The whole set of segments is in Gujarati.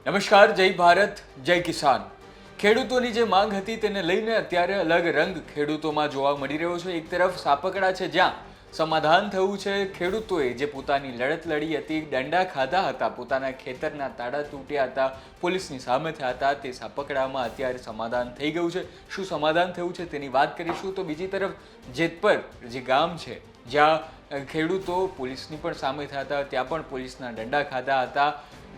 નમસ્કાર, જય ભારત, જય કિસાન. ખેડૂતોની જે માંગ હતી તેને લઈને અત્યારે અલગ રંગ ખેડૂતોમાં જોવા મળી રહ્યો છે. એક તરફ સાપકડા છે જ્યાં સમાધાન થયું છે. ખેડૂતોએ જે પોતાની લડત લડી હતી, દંડા ખાધા હતા, પોતાના ખેતરના તાળા તૂટ્યા હતા, પોલીસની સામે થયા હતા, તે સાપકડામાં અત્યારે સમાધાન થઈ ગયું છે. શું સમાધાન થયું છે તેની વાત કરીશું. તો બીજી તરફ જેતપર જે ગામ છે જ્યાં ખેડૂતો પોલીસની પણ સામે થયા હતા, ત્યાં પણ પોલીસના દંડા ખાધા હતા.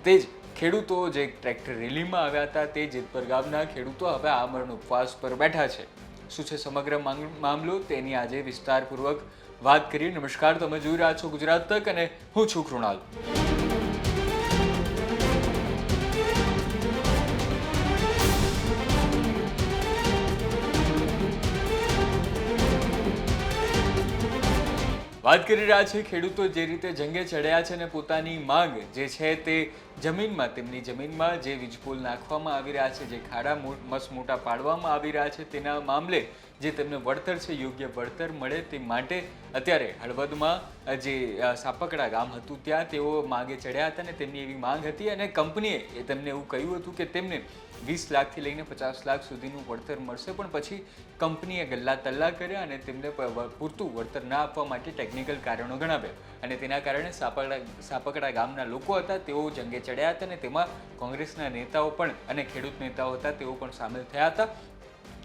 તે જ ખેડૂતો જે ટ્રેક્ટર રેલીમાં આવ્યા હતા તે જેતપર ગામના ખેડૂતો હવે આમરણ ઉપવાસ પર બેઠા છે. શું છે સમગ્ર મામલો તેની આજે વિસ્તારપૂર્વક વાત કરીએ. નમસ્કાર, તમે જોઈ રહ્યા છો ગુજરાત તક અને હું છું કૃણાલ. વાત કરી રહ્યા છે ખેડૂતો જે રીતે જંગે ચડ્યા છે અને પોતાની માંગ જે છે તે જમીનમાં, તેમની જમીનમાં જે વીજપોલ નાખવામાં આવી રહ્યા છે, જે ખાડા મસ્ત મોટા પાડવામાં આવી રહ્યા છે, તેના મામલે જે તેમને વળતર છે, યોગ્ય વળતર મળે તે માટે અત્યારે હળવદમાં જે સાપકડા ગામ હતું ત્યાં તેઓ માંગે ચડ્યા હતા અને તેમની એવી માંગ હતી અને કંપનીએ તેમને એવું કહ્યું હતું કે તેમને 20 લાખથી લઈને 50 લાખ સુધીનું વળતર મળશે, પણ પછી કંપનીએ ગલ્લા તલ્લા કર્યા અને તેમને પૂરતું વળતર ના આપવા માટે ટેકનિકલ કારણો ગણાવ્યા અને તેના કારણે સાપકડા ગામના લોકો હતા તેઓ જંગે ચડ્યા હતા અને તેમાં કોંગ્રેસના નેતાઓ પણ અને ખેડૂત નેતાઓ હતા તેઓ પણ સામેલ થયા હતા.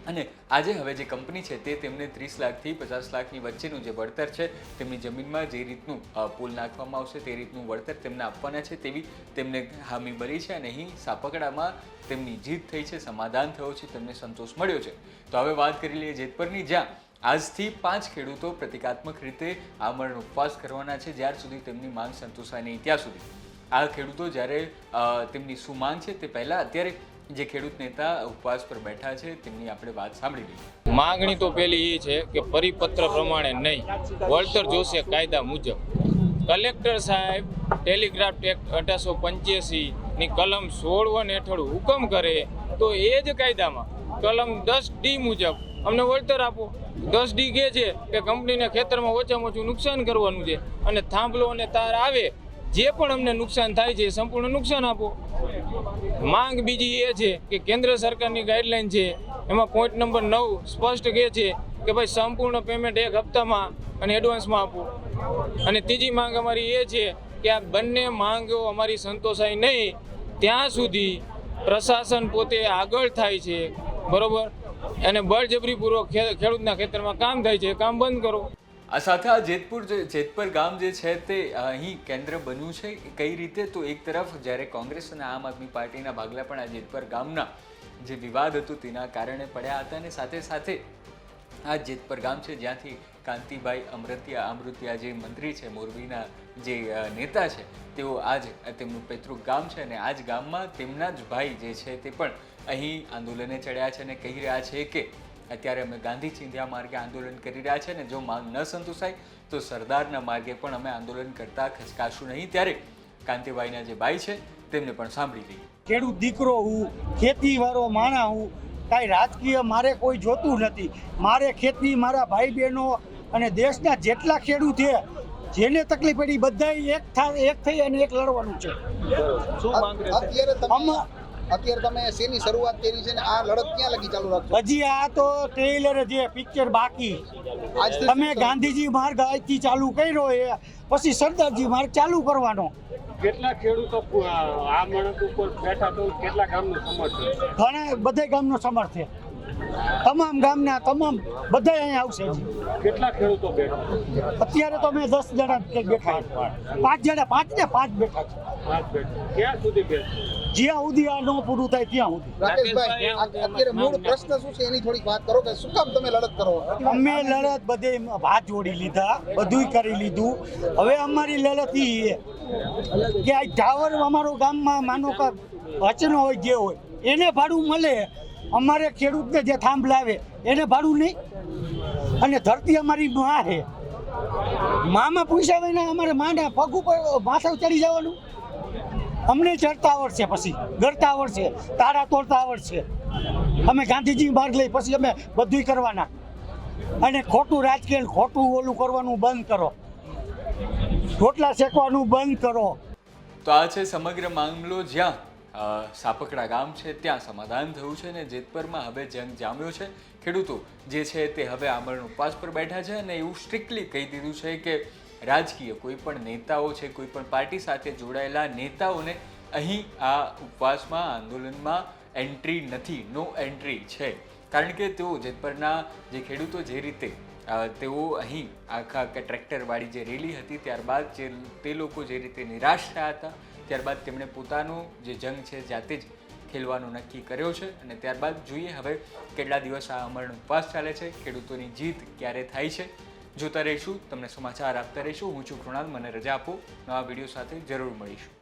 અને આજે હવે જે કંપની છે તે તેમને 30 લાખથી 50 લાખની વચ્ચેનું જે વળતર છે, તેમની જમીનમાં જે રીતનું પુલ નાખવામાં આવશે તે રીતનું વળતર તેમને આપવાના છે તેવી તેમને હામી મળી છે અને અહીં સાપકડામાં તેમની જીત થઈ છે, સમાધાન થયો છે, તેમને સંતોષ મળ્યો છે. તો હવે વાત કરી લઈએ જેતપરની, જ્યાં આજથી 5 ખેડૂતો પ્રતિકાત્મક રીતે આમરણ ઉપવાસ કરવાના છે જ્યાર સુધી તેમની માંગ સંતોષાય નહીં ત્યાં સુધી. આ ખેડૂતો જ્યારે તેમની શું માંગ છે તે પહેલાં અત્યારે જે ખેડૂત નેતા ઉપવાસ પર બેઠા છે તેમની આપણે વાત સાંભળી લઈએ. માંગણી તો પેલી એ છે કે પરિપત્ર પ્રમાણે નહીં, વળતર જોશે કાયદા મુજબ. કલેક્ટર સાહેબ ટેલિગ્રાફ એક્ટ 1885 ની કલમ 16(1) હેઠળ હુકમ કરે તો એ જ કાયદામાં કલમ 10D મુજબ અમને વળતર આપો. 10D કહે છે કે કંપનીના ખેતરમાં ઓછામાં ઓછું નુકસાન કરવાનું છે અને થાંભલો અને તાર આવે જે પણ અમને નુકસાન થાય છે એ સંપૂર્ણ નુકસાન આપો. માંગ બીજી એ છે કે કેન્દ્ર સરકારની ગાઈડલાઈન છે એમાં પોઈન્ટ નંબર 9 સ્પષ્ટ કહે છે કે ભાઈ સંપૂર્ણ પેમેન્ટ 1 હપ્તામાં અને એડવાન્સમાં આપો. અને ત્રીજી માંગ અમારી એ છે કે આ બંને માંગો અમારી સંતોષાય નહીં ત્યાં સુધી પ્રશાસન પોતે આગળ થાય છે, બરોબર, અને બળજબરીપૂર્વક ખેડૂતના ખેતરમાં કામ થાય છે, કામ બંધ કરો. આ સાથે આ જેતપર ગામ જે છે તે અહીં કેન્દ્ર બન્યું છે કઈ રીતે? તો એક તરફ જ્યારે કોંગ્રેસ અને આમ આદમી પાર્ટીના ભાગલા પણ આ જેતપર ગામના જે વિવાદ હતું તેના કારણે પડ્યા હતા અને સાથે સાથે આ જેતપર ગામ છે જ્યાંથી કાંતિભાઈ અમૃતિયા જે મંત્રી છે, મોરબીના જે નેતા છે, તેઓ આજ તેમનું પૈતૃક ગામ છે અને આ જ ગામમાં તેમના જ ભાઈ જે છે તે પણ અહીં આંદોલને ચડ્યા છે અને કહી રહ્યા છે કે અત્યારે અમે ગાંધી ચિંધ્યા માર્ગે આંદોલન કરી રહ્યા છે અને જો માંગ ન સંતોષાય તો સરદારના માર્ગે પણ અમે આંદોલન કરતા ખચકાશું નહીં. ત્યારે કાંતિભાઈના જે ભાઈ છે તેમને પણ સાંભળી લઈએ. ખેડૂત દીકરો હું, ખેતીવાળો માણા હું, કાંઈ રાજકીય મારે કોઈ જોતું નથી. મારે ખેતી, મારા ભાઈ બહેનો અને દેશના જેટલા ખેડૂત છે જેને તકલીફ પડી બધા એક થઈ અને એક લડવાનું છે. અત્યારે તમે શેની શરૂઆત કરી છે ને આ લડત ક્યાં લગી ચાલુ રાખશો? હજી આ તો ટ્રેલર જે પિક્ચર બાકી. તમે ગાંધીજી માર્ગ આજથી ચાલુ કર્યો એ પછી સરદારજી માર્ગ ચાલુ કરવાનો. કેટલા ખેડૂતો આ માણસ ઉપર બેઠા તો કેટલા ગામનું સમર્થન? ઘણા બધા ગામનો સમર્થન, તમામ ગામના તમામ બધા અહીંયા આવશે. કેટલા ખેડૂતો બેઠા? અત્યારે તો અમે 10 જણા બેઠા, 5 જણા, 5 બેઠા છે. 5 બેઠા. ક્યાં સુધી બેઠા? જ્યાં સુધી આ ન પૂરું થાય ત્યાં સુધી. રાકેશભાઈ, અત્યારે મૂળ પ્રશ્ન શું છે એની થોડીક વાત કરો કે શું કામ તમે લડત કરો? અમે લડત બધે હાથ જોડી લીધા, બધુંય કરી લીધું. હવે અમારી લડત એ કે આ ટાવર અમારો ગામમાં માનો કે વચનો હોય જે હોય એને ભાડું મળે, અમારે ખેડૂતને જે થાંભલા આવે એને ભાડું નહીં. અને ધરતી અમારી માં છે, મામાં પૂછ્યા વિના અમારે માંડા પગ ઉપર માથે ચડી જવાનું. અમને ચડતા આવડશે, પછી ગરતા આવડશે, તારા તોડતા આવડશે. અમે ગાંધીજી માર્ગ લઈ પછી અમે બધું કરવાના. અને ખોટું રાજકીય, ખોટું ઓલું કરવાનું બંધ કરો, રોટલા શેકવાનું બંધ કરો. તો આ છે સમગ્ર મામલો, જ્યાં સાપકડા ગામ છે ત્યાં સમાધાન થયું છે અને જેતપરમાં હવે જંગ જામ્યો છે. ખેડૂતો જે છે તે હવે આમરણ ઉપવાસ પર બેઠા છે અને એવું સ્ટ્રિક્ટલી કહી દીધું છે કે રાજકીય કોઈ પણ નેતાઓ છે, કોઈ પણ પાર્ટી સાથે જોડાયેલા નેતાઓને અહીં આ ઉપવાસમાં આંદોલનમાં એન્ટ્રી નથી, નો એન્ટ્રી છે. કારણ કે તેઓ જેતપરના જે ખેડૂતો જે રીતે તેઓ અહીં આખા ટ્રેક્ટરવાળી જે રેલી હતી ત્યારબાદ તે લોકો જે રીતે નિરાશ થયા હતા, ત્યારબાદ તેમણે પોતાનો જે જંગ છે જાતે જ ખેલવાનો નક્કી કર્યો છે અને ત્યારબાદ જોઈએ હવે કેટલા દિવસ આ આમરણ ઉપવાસ ચાલે છે, ખેડૂતોની જીત ક્યારે થાય છે. જોતા રહીશું, તમને સમાચાર આપતા રહીશું. હું છું કૃણાલ, મને રજા આપો. નવા વિડીયો સાથે જરૂર મળીશું.